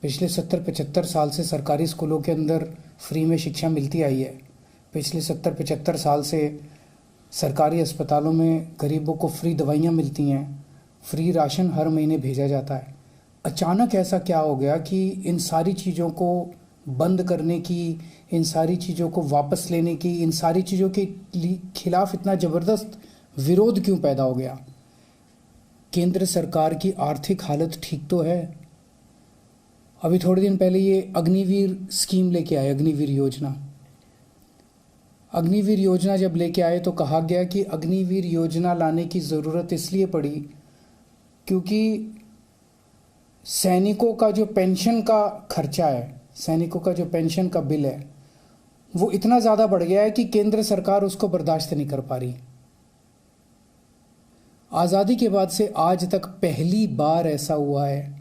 पिछले 70-75 साल से सरकारी स्कूलों के अंदर फ्री में शिक्षा मिलती आई है। पिछले 70-75 साल से सरकारी अस्पतालों में गरीबों को फ्री दवाइयाँ मिलती हैं, फ्री राशन हर महीने भेजा जाता है। अचानक ऐसा क्या हो गया कि इन सारी चीज़ों को बंद करने की, इन सारी चीज़ों को वापस लेने की, इन सारी चीज़ों के खिलाफ इतना ज़बरदस्त विरोध क्यों पैदा हो गया? केंद्र सरकार की आर्थिक हालत ठीक तो है। अभी थोड़े दिन पहले ये अग्निवीर स्कीम लेके आए, अग्निवीर योजना। अग्निवीर योजना जब लेके आए तो कहा गया कि अग्निवीर योजना लाने की ज़रूरत इसलिए पड़ी क्योंकि सैनिकों का जो पेंशन का खर्चा है, सैनिकों का जो पेंशन का बिल है, वो इतना ज़्यादा बढ़ गया है कि केंद्र सरकार उसको बर्दाश्त नहीं कर पा रही। आज़ादी के बाद से आज तक पहली बार ऐसा हुआ है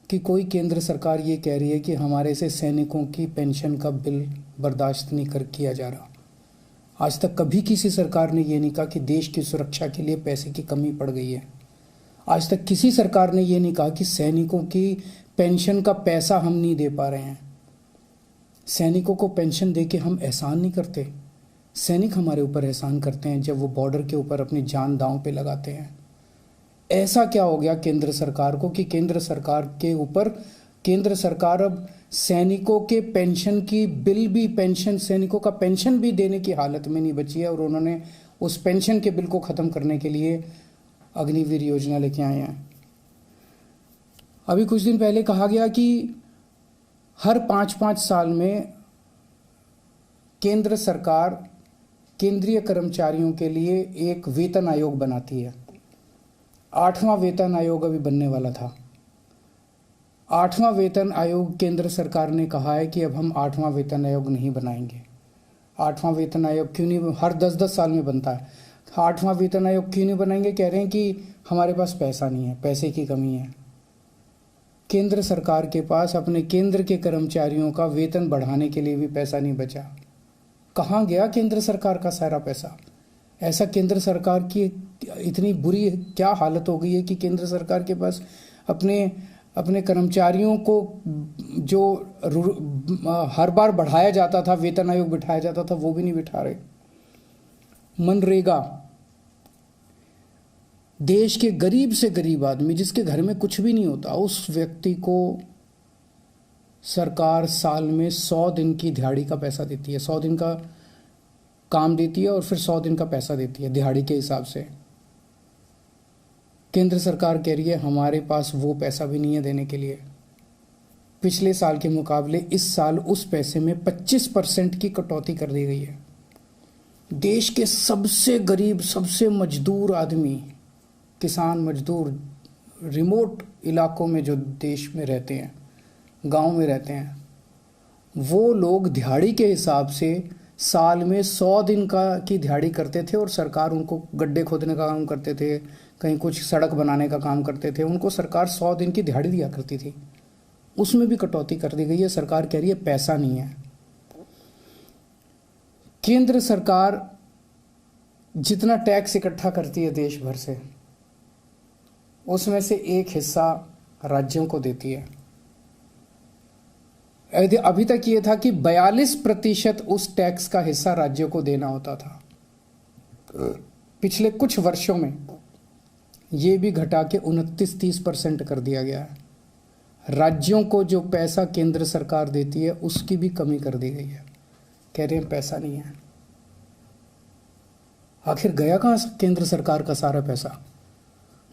कि कोई केंद्र सरकार ये कह रही है कि हमारे से सैनिकों की पेंशन का बिल बर्दाश्त नहीं कर किया जा रहा। आज तक कभी किसी सरकार ने ये नहीं कहा कि देश की सुरक्षा के लिए पैसे की कमी पड़ गई है। आज तक किसी सरकार ने ये नहीं कहा कि सैनिकों की पेंशन का पैसा हम नहीं दे पा रहे हैं। सैनिकों को पेंशन दे के हम एहसान नहीं करते। सैनिक हमारे ऊपर एहसान करते हैं जब वो बॉर्डर के ऊपर अपनी जान दांव पे लगाते हैं। ऐसा क्या हो गया केंद्र सरकार को कि केंद्र सरकार के ऊपर, केंद्र सरकार अब सैनिकों के पेंशन की बिल भी, पेंशन, सैनिकों का पेंशन भी देने की हालत में नहीं बची है और उन्होंने उस पेंशन के बिल को ख़त्म करने के लिए अग्निवीर योजना लेके आए हैं। अभी कुछ दिन पहले कहा गया कि हर 5-5 साल में केंद्र सरकार केंद्रीय कर्मचारियों के लिए एक वेतन आयोग बनाती है। 8वां वेतन आयोग अभी बनने वाला था। 8वां वेतन आयोग, केंद्र सरकार ने कहा है कि अब हम 8वां वेतन आयोग नहीं बनाएंगे। 8वां वेतन आयोग क्यों नहीं, हर 10-10 साल में बनता है। 8वां वेतन आयोग क्यों नहीं बनाएंगे? कह रहे हैं कि हमारे पास पैसा नहीं है, पैसे की कमी है। केंद्र सरकार के पास अपने केंद्र के कर्मचारियों का वेतन बढ़ाने के लिए भी पैसा नहीं बचा। कहाँ गया केंद्र सरकार का सारा पैसा? ऐसा केंद्र सरकार की इतनी बुरी क्या हालत हो गई है कि केंद्र सरकार के पास अपने कर्मचारियों को जो हर बार बढ़ाया जाता था, वेतन आयोग बिठाया जाता था, वो भी नहीं बिठा रहे। मनरेगा, देश के गरीब से गरीब आदमी जिसके घर में कुछ भी नहीं होता, उस व्यक्ति को सरकार साल में 100 दिन की दिहाड़ी का पैसा देती है। 100 दिन का काम देती है और फिर 100 दिन का पैसा देती है दिहाड़ी के हिसाब से। केंद्र सरकार कह रही है हमारे पास वो पैसा भी नहीं है देने के लिए। पिछले साल के मुकाबले इस साल उस पैसे में 25% की कटौती कर दी गई है। देश के सबसे गरीब, सबसे मजदूर आदमी, किसान मजदूर, रिमोट इलाकों में जो देश में रहते हैं, गांव में रहते हैं, वो लोग दिहाड़ी के हिसाब से साल में 100 दिन की दिहाड़ी करते थे और सरकार उनको गड्ढे खोदने का काम करते थे, कहीं कुछ सड़क बनाने का काम करते थे, उनको सरकार 100 दिन की दिहाड़ी दिया करती थी। उसमें भी कटौती कर दी गई है। सरकार कह रही है पैसा नहीं है। केंद्र सरकार जितना टैक्स इकट्ठा करती है देश भर से, उसमें से एक हिस्सा राज्यों को देती है। अभी तक ये था कि 42% उस टैक्स का हिस्सा राज्यों को देना होता था। पिछले कुछ वर्षों में ये भी घटा के 29-30% कर दिया गया है। राज्यों को जो पैसा केंद्र सरकार देती है उसकी भी कमी कर दी गई है। कह रहे हैं पैसा नहीं है। आखिर गया कहाँ केंद्र सरकार का सारा पैसा?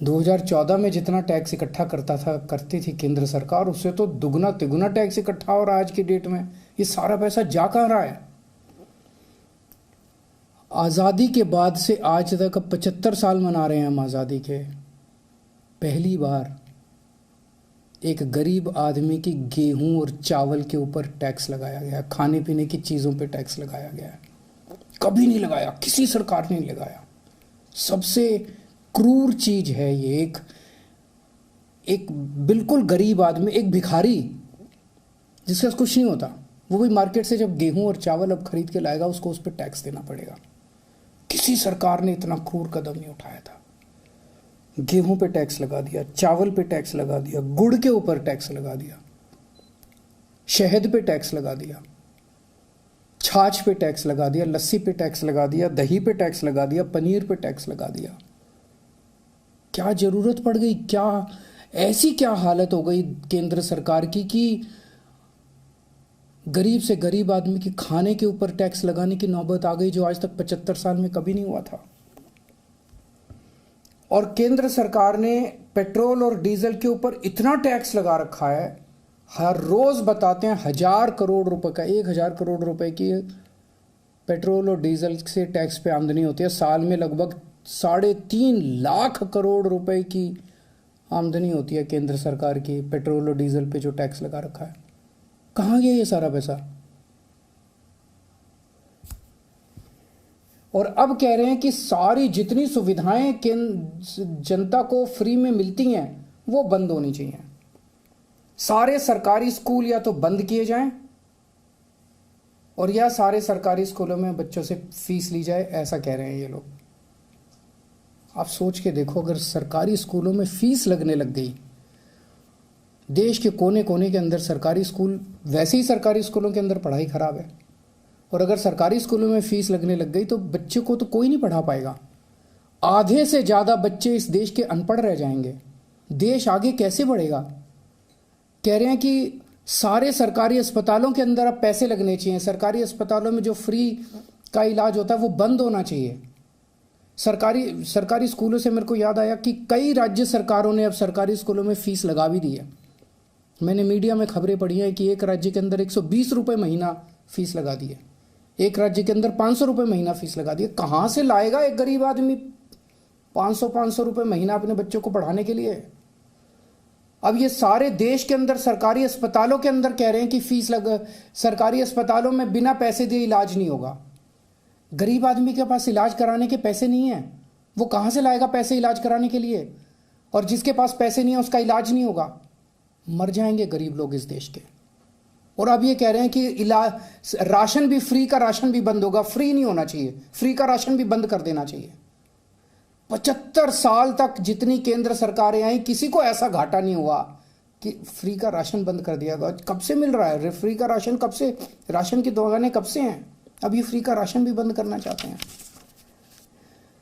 2014 में जितना टैक्स इकट्ठा करती थी केंद्र सरकार, उससे तो दुगना तिगुना टैक्स इकट्ठा हो रहा है आज की डेट में। ये सारा पैसा जा कहाँ रहा है? आज़ादी के बाद से आज तक, अब 75 साल मना रहे हैं हम आज़ादी के, पहली बार एक गरीब आदमी की गेहूं और चावल के ऊपर टैक्स लगाया गया, खाने पीने की चीज़ों पे टैक्स लगाया गया है। कभी नहीं लगाया, किसी सरकार ने नहीं लगाया। सबसे क्रूर चीज है ये। एक बिल्कुल गरीब आदमी, एक भिखारी जिसके पास कुछ नहीं होता, वो भी मार्केट से जब गेहूं और चावल अब खरीद के लाएगा, उसको उस पर टैक्स देना पड़ेगा। किसी सरकार ने इतना क्रूर कदम नहीं उठाया था। गेहूं पे टैक्स लगा दिया, चावल पे टैक्स लगा दिया, गुड़ के ऊपर टैक्स लगा दिया। शहद पे टैक्स लगा दिया, छाछ पे टैक्स लगा दिया, लस्सी पे टैक्स लगा दिया, दही पे टैक्स लगा दिया, पनीर पे टैक्स लगा दिया। क्या जरूरत पड़ गई? क्या ऐसी क्या हालत हो गई केंद्र सरकार की कि गरीब से गरीब आदमी के खाने के ऊपर टैक्स लगाने की नौबत आ गई, जो आज तक 75 साल में कभी नहीं हुआ था। और केंद्र सरकार ने पेट्रोल और डीजल के ऊपर इतना टैक्स लगा रखा है, हर रोज बताते हैं 1000 करोड़ रुपए का, 1000 करोड़ रुपए की पेट्रोल और डीजल से टैक्स पे आमदनी होती है। साल में लगभग 3.5 लाख करोड़ रुपए की आमदनी होती है केंद्र सरकार की पेट्रोल और डीजल पे जो टैक्स लगा रखा है। कहाँ गया ये सारा पैसा? और अब कह रहे हैं कि सारी जितनी सुविधाएं जनता को फ्री में मिलती हैं वो बंद होनी चाहिए। सारे सरकारी स्कूल या तो बंद किए जाएं और या सारे सरकारी स्कूलों में बच्चों से फीस ली जाए, ऐसा कह रहे हैं ये लोग। आप सोच के देखो, अगर सरकारी स्कूलों में फीस लगने लग गई, देश के कोने कोने के अंदर सरकारी स्कूल, वैसे ही सरकारी स्कूलों के अंदर पढ़ाई खराब है, और अगर सरकारी स्कूलों में फीस लगने लग गई तो बच्चे को तो कोई नहीं पढ़ा पाएगा। आधे से ज़्यादा बच्चे इस देश के अनपढ़ रह जाएंगे। देश आगे कैसे बढ़ेगा? कह रहे हैं कि सारे सरकारी अस्पतालों के अंदर अब पैसे लगने चाहिए। सरकारी अस्पतालों में जो फ्री का इलाज होता है वो बंद होना चाहिए। सरकारी स्कूलों से मेरे को याद आया कि कई राज्य सरकारों ने अब सरकारी स्कूलों में फीस लगा भी दी है। मैंने मीडिया में खबरें पढ़ी हैं कि एक राज्य के अंदर 120 रुपये महीना फीस लगा दी है, एक राज्य के अंदर 500 रुपये महीना फीस लगा दी है। कहाँ से लाएगा एक गरीब आदमी 500 रुपये महीना अपने बच्चों को पढ़ाने के लिए? अब ये सारे देश के अंदर सरकारी अस्पतालों के अंदर कह रहे हैं कि सरकारी अस्पतालों में बिना पैसे दिए इलाज नहीं होगा। गरीब आदमी के पास इलाज कराने के पैसे नहीं है, वो कहाँ से लाएगा पैसे इलाज कराने के लिए? और जिसके पास पैसे नहीं है उसका इलाज नहीं होगा। मर जाएंगे गरीब लोग इस देश के। और अब ये कह रहे हैं कि राशन भी, फ्री का राशन भी बंद होगा। फ्री नहीं होना चाहिए, फ्री का राशन भी बंद कर देना चाहिए। 75 साल तक जितनी केंद्र सरकारें आई, किसी को ऐसा घाटा नहीं हुआ कि फ्री का राशन बंद कर दिया गया। कब से मिल रहा है फ्री का राशन? कब से राशन की दुकानें कब से हैं? अब ये फ्री का राशन भी बंद करना चाहते हैं।